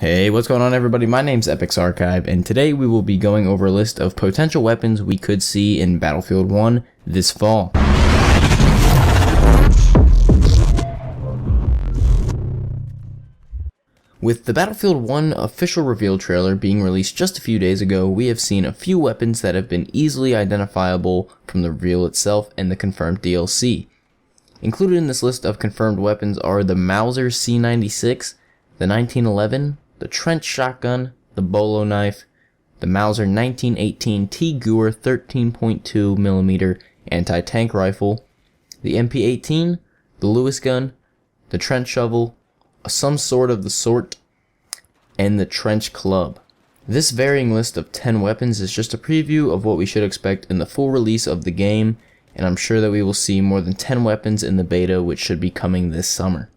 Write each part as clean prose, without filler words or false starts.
Hey, what's going on everybody? My name's EpicsArchive, and today we will be going over a list of potential weapons we could see in Battlefield 1 this fall. With the Battlefield 1 official reveal trailer being released just a few days ago, we have seen a few weapons that have been easily identifiable from the reveal itself and the confirmed DLC. Included in this list of confirmed weapons are the Mauser C96, the 1911, the trench shotgun, the bolo knife, the Mauser 1918 T-Gewehr 13.2mm anti-tank rifle, the MP18, the Lewis gun, the trench shovel, some sort of the sort, and the trench club. This varying list of 10 weapons is just a preview of what we should expect in the full release of the game, and I'm sure that we will see more than 10 weapons in the beta, which should be coming this summer.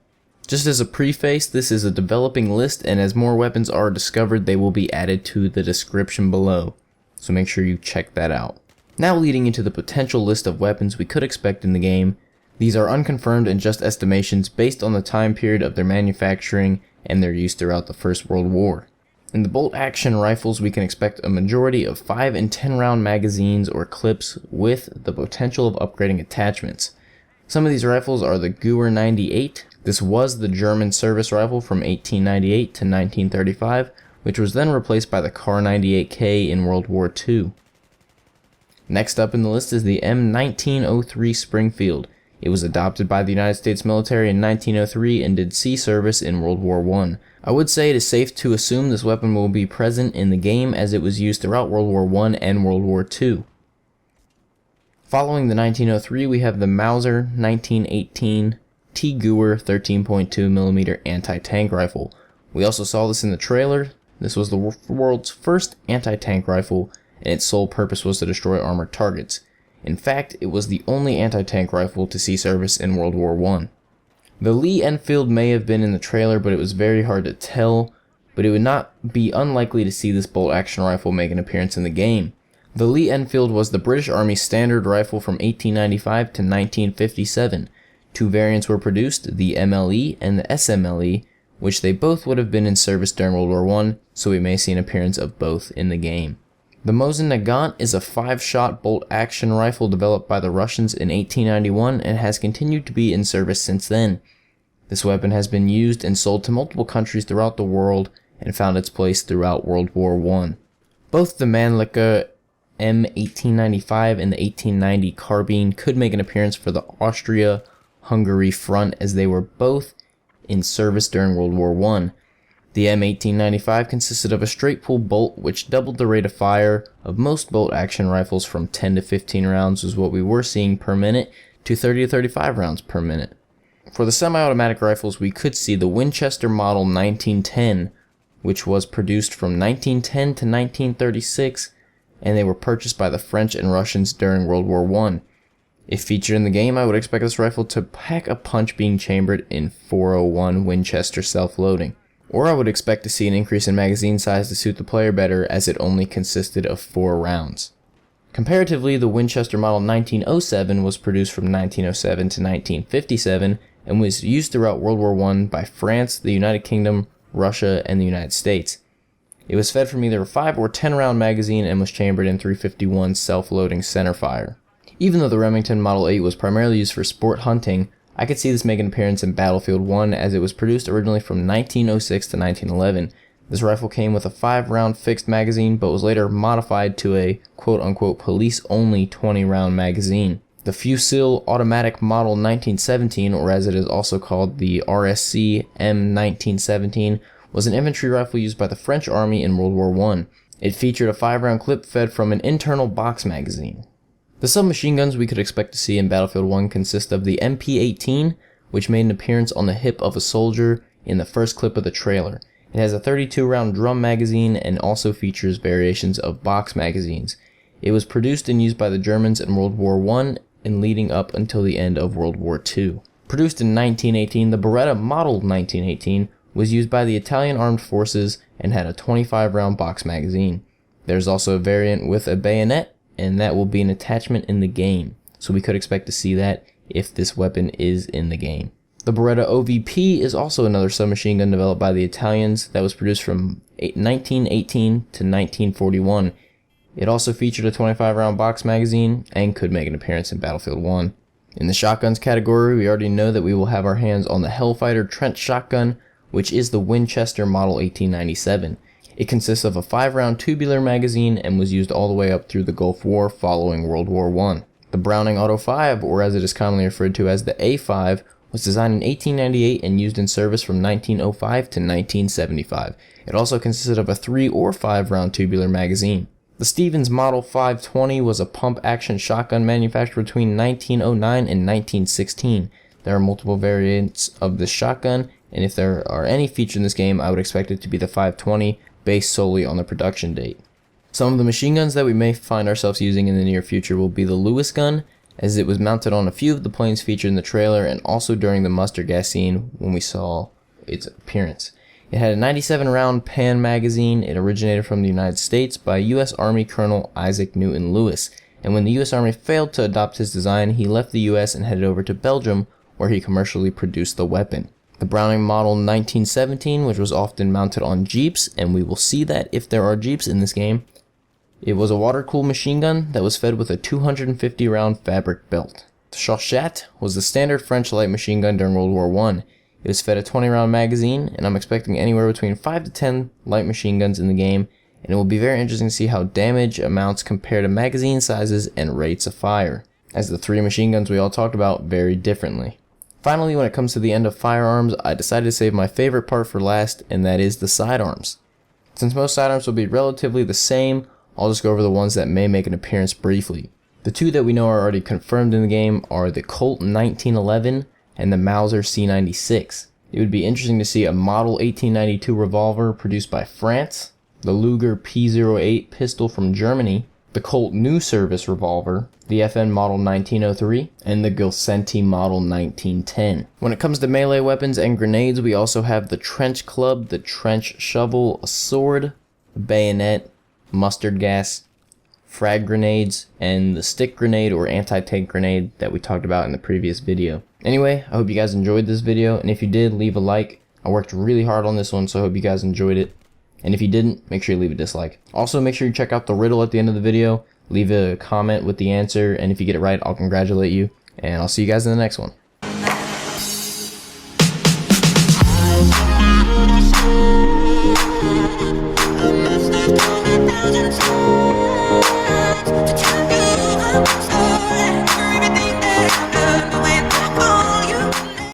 Just as a preface, this is a developing list, and as more weapons are discovered, they will be added to the description below, so make sure you check that out. Now leading into the potential list of weapons we could expect in the game. These are unconfirmed and just estimations based on the time period of their manufacturing and their use throughout the First World War. In the bolt-action rifles, we can expect a majority of 5 and 10 round magazines or clips with the potential of upgrading attachments. Some of these rifles are the Gewehr 98. This was the German service rifle from 1898 to 1935, which was then replaced by the Car 98K in World War II. Next up in the list is the M1903 Springfield. It was adopted by the United States military in 1903 and did sea service in World War I. I would say it is safe to assume this weapon will be present in the game as it was used throughout World War I and World War II. Following the 1903, we have the Mauser 1918 T-Gewehr 13.2mm anti-tank rifle. We also saw this in the trailer. This was the world's first anti-tank rifle, and its sole purpose was to destroy armored targets. In fact, it was the only anti-tank rifle to see service in World War I. The Lee Enfield may have been in the trailer, but it was very hard to tell, but it would not be unlikely to see this bolt-action rifle make an appearance in the game. The Lee Enfield was the British Army's standard rifle from 1895 to 1957. Two variants were produced, the MLE and the SMLE, which they both would have been in service during World War I, so we may see an appearance of both in the game. The Mosin Nagant is a 5-shot bolt-action rifle developed by the Russians in 1891 and has continued to be in service since then. This weapon has been used and sold to multiple countries throughout the world and found its place throughout World War I. Both the Mannlicher M1895 and the 1890 carbine could make an appearance for the Austria-Hungary front as they were both in service during World War I. The M1895 consisted of a straight pull bolt which doubled the rate of fire of most bolt action rifles from 10 to 15 rounds was what we were seeing per minute to 30 to 35 rounds per minute. For the semi-automatic rifles, we could see the Winchester Model 1910, which was produced from 1910 to 1936, and they were purchased by the French and Russians during World War I. If featured in the game, I would expect this rifle to pack a punch being chambered in .401 Winchester self-loading. Or I would expect to see an increase in magazine size to suit the player better as it only consisted of 4 rounds. Comparatively, the Winchester Model 1907 was produced from 1907 to 1957 and was used throughout World War I by France, the United Kingdom, Russia, and the United States. It was fed from either a 5 or 10 round magazine and was chambered in .351 self-loading centerfire. Even though the Remington Model 8 was primarily used for sport hunting, I could see this make an appearance in Battlefield 1 as it was produced originally from 1906 to 1911. This rifle came with a 5-round fixed magazine but was later modified to a quote-unquote police-only 20-round magazine. The Fusil Automatic Model 1917, or as it is also called the RSC M1917, was an infantry rifle used by the French Army in World War I. It featured a 5-round clip fed from an internal box magazine. The submachine guns we could expect to see in Battlefield 1 consist of the MP18, which made an appearance on the hip of a soldier in the first clip of the trailer. It has a 32-round drum magazine and also features variations of box magazines. It was produced and used by the Germans in World War I and leading up until the end of World War II. Produced in 1918, the Beretta Model 1918 was used by the Italian Armed Forces and had a 25-round box magazine. There's also a variant with a bayonet, and that will be an attachment in the game, so we could expect to see that if this weapon is in the game. The Beretta OPV is also another submachine gun developed by the Italians that was produced from 1918 to 1941. It also featured a 25-round box magazine and could make an appearance in Battlefield 1. In the shotguns category, we already know that we will have our hands on the Hellfighter trench shotgun, which is the Winchester Model 1897. It consists of a 5-round tubular magazine and was used all the way up through the Gulf War following World War I. The Browning Auto 5, or as it is commonly referred to as the A5, was designed in 1898 and used in service from 1905 to 1975. It also consisted of a 3 or 5 round tubular magazine. The Stevens Model 520 was a pump-action shotgun manufactured between 1909 and 1916. There are multiple variants of this shotgun, and if there are any featured in this game, I would expect it to be the 520, based solely on the production date. Some of the machine guns that we may find ourselves using in the near future will be the Lewis gun, as it was mounted on a few of the planes featured in the trailer and also during the mustard gas scene when we saw its appearance. It had a 97 round Pan magazine. It originated from the United States by U.S. Army Colonel Isaac Newton Lewis, and when the U.S. Army failed to adopt his design, he left the U.S. and headed over to Belgium, where he commercially produced the weapon. The Browning Model 1917, which was often mounted on Jeeps, and we will see that if there are Jeeps in this game. It was a water-cooled machine gun that was fed with a 250 round fabric belt. The Chauchat was the standard French light machine gun during World War I. It was fed a 20 round magazine, and I'm expecting anywhere between 5 to 10 light machine guns in the game, and it will be very interesting to see how damage amounts compare to magazine sizes and rates of fire, as the 3 machine guns we all talked about vary differently. Finally, when it comes to the end of firearms, I decided to save my favorite part for last, and that is the sidearms. Since most sidearms will be relatively the same, I'll just go over the ones that may make an appearance briefly. The 2 that we know are already confirmed in the game are the Colt 1911 and the Mauser C96. It would be interesting to see a Model 1892 revolver produced by France, the Luger P08 Pistol from Germany, the Colt New Service revolver, the FN Model 1903, and the Gilsenti Model 1910. When it comes to melee weapons and grenades, we also have the trench club, the trench shovel, a sword, a bayonet, mustard gas, frag grenades, and the stick grenade or anti-tank grenade that we talked about in the previous video. Anyway, I hope you guys enjoyed this video, and if you did, leave a like. I worked really hard on this one, so I hope you guys enjoyed it. And if you didn't, make sure you leave a dislike. Also, make sure you check out the riddle at the end of the video. Leave a comment with the answer, and if you get it right, I'll congratulate you. And I'll see you guys in the next one.